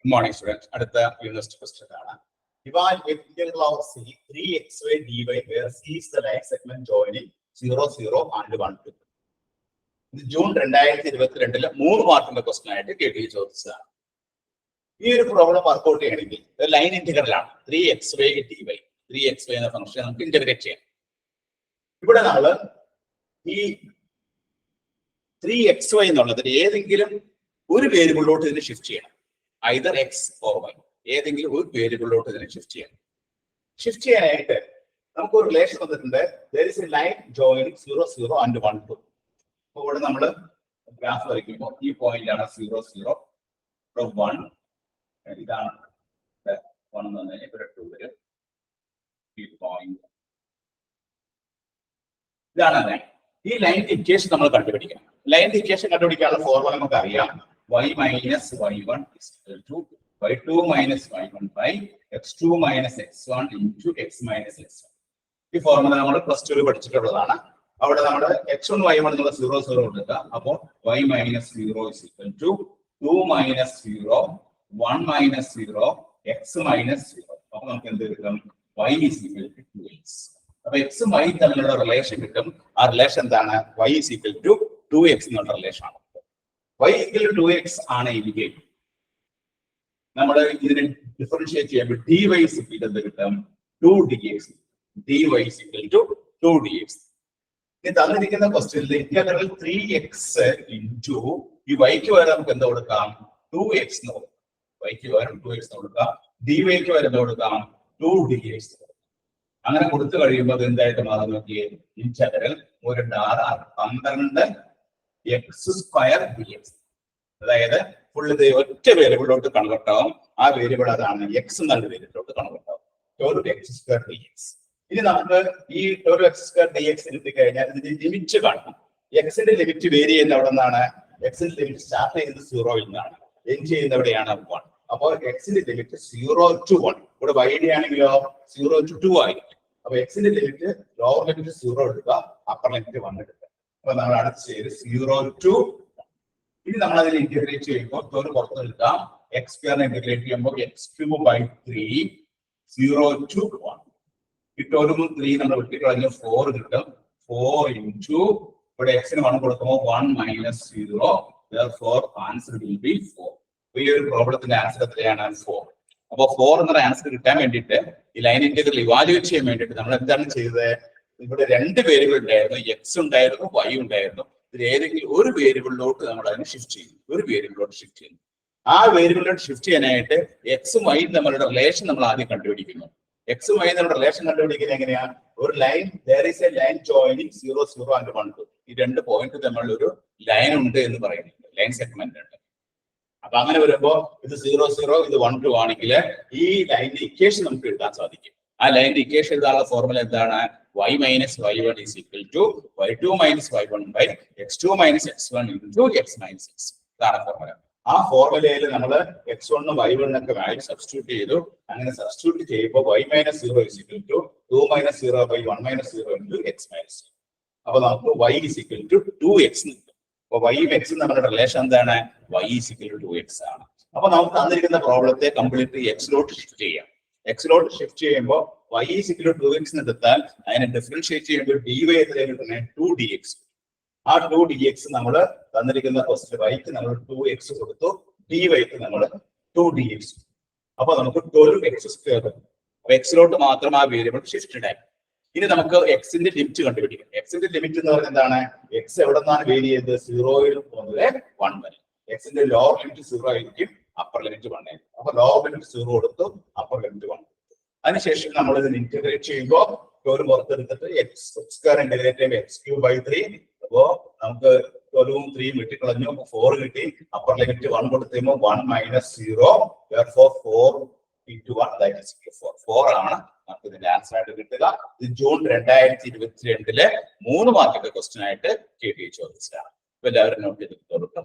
Good morning, students. At the university question, evaluate integral of C 3xy dy where C is the line segment joining 0, 0 and 1, 2. June 2022 3 മാർക്കിന്റെ question ആയിട്ട് കേട്ടി ചോദിച്ചതാണ്. ഈ ഒരു problem workout ചെയ്യണമെങ്കിൽ line integral ആണ് 3xy dy. 3xy എന്ന function നമുക്ക് ഇന്റഗ്രേറ്റ് ചെയ്യാം. ഇവിടെ നമ്മൾ ഈ 3xy എന്നുള്ളത് ഏതെങ്കിലും ഒരു വേരിയബിളിലോട്ട് ഇതിനെ ഷിഫ്റ്റ് ചെയ്യണം. either x or y. ഏതെങ്കിലും ഒരു വേരിയബിളിലോട്ട് ഇതിനെ ഷിഫ്റ്റ് ചെയ്യണം. ഷിഫ്റ്റ് ചെയ്യാനായിട്ട് നമുക്ക് ഒരു റിലേഷൻ വന്നിട്ടുണ്ട്. there is a line joining 0, 0 and 1, 2. അപ്പോൾ ഇവിടെ നമ്മൾ ഗ്രാഫ് വരയ്ക്കുമ്പോൾ ഈ പോയിന്റ് ആണ് 0, 0 from 1. ഇതാണ് 1 എന്ന് പറഞ്ഞാൽ ഇവിടെ 2 വരും. ഈ പോയിന്റ് ഇതാണ് ലൈൻ. ഈ ലൈനിന്റെ ഇക്വേഷൻ നമ്മൾ കണ്ടുപിടിക്കണം. ലൈനിന്റെ ഇക്വേഷൻ കണ്ടുപിടിക്കാനുള്ള ഫോർമുല നമുക്ക് അറിയാം. y minus y1 is equal to y2 minus y1 by x2 minus x1 into x minus x1. ഈ ഫോർമുല നമ്മൾ പ്ലസ് 2 പഠിച്ചിട്ടുള്ളതാണ്. അവിടെ നമ്മൾ x1 y1 എന്നുള്ള 0, 0 കൊടുക്കുക. അപ്പോൾ y minus 0 is equal to 2 minus 0 1 minus 0 x minus 0. അപ്പോൾ നമുക്ക് എന്ത് കിട്ടും? y is equal to 2x. അപ്പോൾ x ഉം y തമ്മിലുള്ള റിലേഷൻ കിട്ടും. ആ റിലേഷൻ എന്താണ്? y is equal to 2x എന്നുള്ള റിലേഷൻ ആണ്. y equal to 2x ആണ് എങ്കിൽ നമ്മൾ ഇതിനെ ഡിഫറൻഷിയേറ്റ് ചെയ്യുമ്പോൾ dy is equal to കിട്ടും 2dx. dy is equal to 2dx. ഇനി തന്നിരിക്കുന്ന ക്വസ്റ്റ്യനിൽ ഇന്റഗ്രൽ 3x into ഈ y ക്ക് പകരം നമുക്ക് എന്താ കൊടുക്കാം? 2x എന്ന് കൊടുക്കാം. y ക്ക് പകരം 2x എന്ന് കൊടുക്കാം. dy ക്ക് പകരം എന്താ കൊടുക്കാം? 2dx. അങ്ങനെ കൊടുത്തു കഴിയുമ്പോൾ അത് എന്തായിട്ട് മാറും നോക്കിയേ? Integral 12 x square dx. അതായത് ഫുൾ ഇത് ഒറ്റ വേരിയബിളിലോട്ട് കൺവേർട്ട് ആവും. ആ വേരിയബിൾ അതാണ് x എന്നുള്ള വേരിയബിളിലോട്ട് കൺവേർട്ട് ആവും. x square dx. ഇനി നമുക്ക് ഈ x സ്ക്വയർ dx എടുത്തു കഴിഞ്ഞാൽ ഇതിന്റെ ലിമിറ്റ് കാണണം. എക്സിന്റെ ലിമിറ്റ് വേരി ചെയ്യുന്ന എവിടെ നിന്നാണ്? എക്സിന്റെ ലിമിറ്റ് സ്റ്റാർട്ട് ചെയ്യുന്നത് 0 നിന്നാണ്, എൻഡ് ചെയ്യുന്ന എവിടെയാണ്? 1. അപ്പോൾ എക്സിന്റെ ലിമിറ്റ് 0 to 1. ഇവിടെ y യുടെ ആണെങ്കിലോ 0 to 2 ആയിരിക്കും. അപ്പൊ എക്സിന്റെ ലിമിറ്റ് ലോവർ ലിമിറ്റ് 0 എടുക്കുക, അപ്പർ ലിമിറ്റ് 1 എടുക്കുക. അപ്പൊ നമ്മൾ അടുത്ത് ചെയ്ത് 0 to 1. ഇനി നമ്മൾ അതിനെ ഇന്റഗ്രേറ്റ് ചെയ്യുമ്പോൾ ഒരു പുറത്ത് എടുക്കാം. എക്സ് സ്ക്വയറിനെ ഇന്റഗ്രേറ്റ് ചെയ്യുമ്പോൾ x³ by 3 0 to 1. ഇട്ടോരും 3 നമ്മൾ വിട്ടിട്ട് 4 കിട്ടും. 4 into ഇവിടെ എക്സിന് 1 കൊടുക്കുമ്പോൾ 1 minus 0. therefore answer will be 4. ഈ ഒരു പ്രോബ്ലത്തിന്റെ ആൻസർ എത്രയാണ്? 4. അപ്പൊ 4 എന്ന ആൻസർ കിട്ടാൻ വേണ്ടിയിട്ട് ഈ ലൈൻ ഇന്റഗ്രൽ ഇവാലുവേറ്റ് ചെയ്യാൻ വേണ്ടിയിട്ട് നമ്മൾ എന്താണ് ചെയ്തത്? ഇവിടെ 2 വേരിയബിൾ ഉണ്ടായിരുന്നു, എക്സ് ഉണ്ടായിരുന്നു, വൈ ഉണ്ടായിരുന്നു. ഇതിൽ ഏതെങ്കിലും ഒരു വേരിയബിളിലോട്ട് നമ്മൾ അതിനെ ഷിഫ്റ്റ് ചെയ്യുന്നു. ഒരു വേരിയബിളിലോട്ട് ഷിഫ്റ്റ് ചെയ്യുന്നു. ആ വേരിയബിളിലോട്ട് ഷിഫ്റ്റ് ചെയ്യാനായിട്ട് എക്സും വൈയും തമ്മിലുള്ള റിലേഷൻ നമ്മൾ ആദ്യം കണ്ടുപിടിക്കുന്നു. എക്സും വൈയും തമ്മിലുള്ള റിലേഷൻ കണ്ടുപിടിക്കുന്നത് എങ്ങനെയാണ്? ഒരു line there is a line joining 0, 0 and 1, 2. ഈ 2 പോയിന്റ് തമ്മിലുള്ള ഒരു ലൈൻ ഉണ്ട് എന്ന് പറയുന്നുണ്ട്, ലൈൻ സെഗ്മെന്റ് ഉണ്ട്. അപ്പൊ അങ്ങനെ വരുമ്പോ ഇത് 0, 0 ഇത് 1, 2 ആണെങ്കിൽ ഈ ലൈനിന്റെ ഇക്വേഷൻ നമുക്ക് എഴുതാൻ സാധിക്കും. ആ ലൈനിന്റെ ഇക്വേഷൻ എഴുതാനുള്ള ഫോർമുല എന്താണ്? y minus y1 is equal to y2 minus y1 by x2 minus x1 into x minus x. ഇതാണ് ഫോർമുല. ആ ഫോർമുലയിൽ നമ്മൾ x1 y1 ഒക്കെ വാല്യൂ സബ്സ്റ്റിറ്റ്യൂട്ട് ചെയ്തു. അങ്ങനെ സബ്സ്റ്റിറ്റ്യൂട്ട് ചെയ്യുമ്പോൾ y minus 0 is equal to 2 minus 0 by 1 minus 0 into x minus 0. അപ്പൊ നമുക്ക് y is equal to 2x കിട്ടും. അപ്പൊ y ഉം x നമ്മുടെ റിലേഷൻ എന്താണ്? y is equal to 2x ആണ്. അപ്പൊ നമുക്ക് തന്നിരിക്കുന്ന പ്രോബ്ലത്തെ കംപ്ലീറ്റ് എക്സിലോട്ട് ഷിഫ്റ്റ് ചെയ്യാം. എക്സിലോട്ട് ഷിഫ്റ്റ് ചെയ്യുമ്പോൾ y is equal to 2x എടുത്താൽ അതിനെ ഡിഫറൻഷിയേറ്റ് ചെയ്യുമ്പോൾ dy എത്രയാണ് കിട്ടുന്നത്? 2dx. ആ 2dx നമ്മൾ തന്നിരിക്കുന്ന ക്വസ്റ്റ്യൻ y ക്ക് നമ്മൾ 2x കൊടുത്തു, dy ക്ക് നമ്മൾ 2dx. അപ്പൊ നമുക്ക് 12x സ്ക്വയർ കിട്ടും. അപ്പൊ എക്സിലോട്ട് മാത്രം ആ വേരിയബിൾ ഷിഫ്റ്റഡ് ആയി. ഇനി നമുക്ക് എക്സിന്റെ ലിമിറ്റ് കണ്ടുപിടിക്കാം. എക്സിന്റെ ലിമിറ്റ് എന്ന് പറയുന്നത് എന്താണ്? എക്സ് എവിടെ നിന്നാണ് വേരി ചെയ്തത്? 0 മുതൽ 1 വരെ. എക്സിന്റെ ലോവർ ലിമിറ്റ് 0 ആയിരിക്കും, അപ്പർ ലിമിറ്റ് 1 ആയിരിക്കും. അപ്പൊ ലോവർ ലിമിറ്റ് 0 കൊടുത്തു, അപ്പർ ലിമിറ്റ് 1. അതിനുശേഷം നമ്മൾ ഇതിന് ഇന്റഗ്രേറ്റ് ചെയ്യുമ്പോൾ ഒരു പുറത്തെടുത്തിട്ട് എക്സ് സ്ക്വയർ ഇന്റഗ്രേറ്റ് ചെയ്യുമ്പോൾ x³ by 3. അപ്പോ നമുക്ക് 12 ഉം 3 വെട്ടിക്കളഞ്ഞു, 4 കിട്ടി. അപ്പർ ലിമിറ്റ് 1 കൊടുത്തു കഴിയുമ്പോൾ 1 minus 0. therefore 4 into 1 that is 4. 4 ആണ് നമുക്ക് ഇതിന്റെ ആൻസർ ആയിട്ട് കിട്ടുക. ഇത് ജൂൺ 2022 3 മാർക്കിന്റെ ക്വസ്റ്റ്യൻ ആയിട്ട് കേട്ടി ചോദിച്ചതാണ്. എല്ലാവരും നോട്ട് ചെയ്ത് കൊടുക്കും.